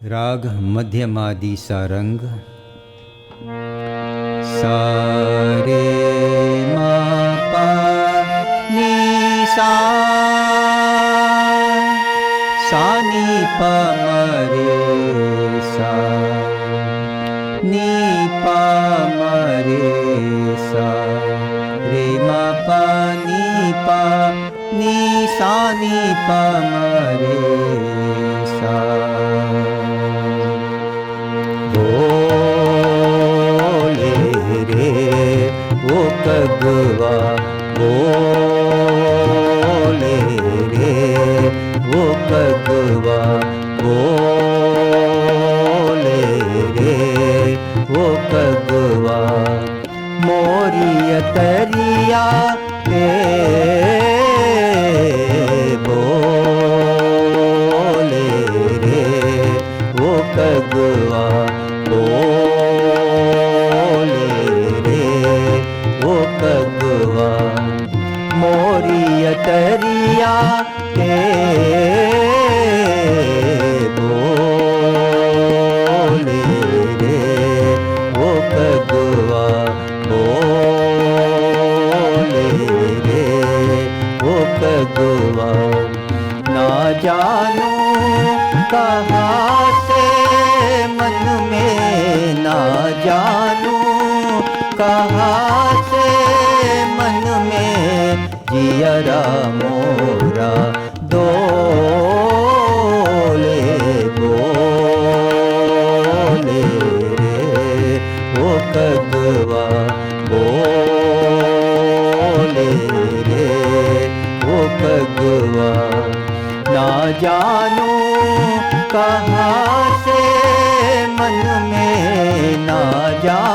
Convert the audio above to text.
राग मध्यमादि सारंग। सारे मा पा नी सा, सा नी पा मरे सा, नी पा मरे सा, रे मा पा नी सा नी पा मरे सा। बोले रे वो कगवा, बोले रे वो कगवा, बोले रे वो कगवा, मोरी तरिया पे बोले रे वो कगवा, बोले रे वो कगवा, मोरी तरिया के बोले रे वो कगवा, बोले रे वो कगवा। ना जानू कहाँ से मन में, ना जानू कहाँ से मन में, जियरा मोरा डोले, बोले रे वो कगवा, बोले रे वो कगवा। ना जानू कहाँ से मन में, ना जानू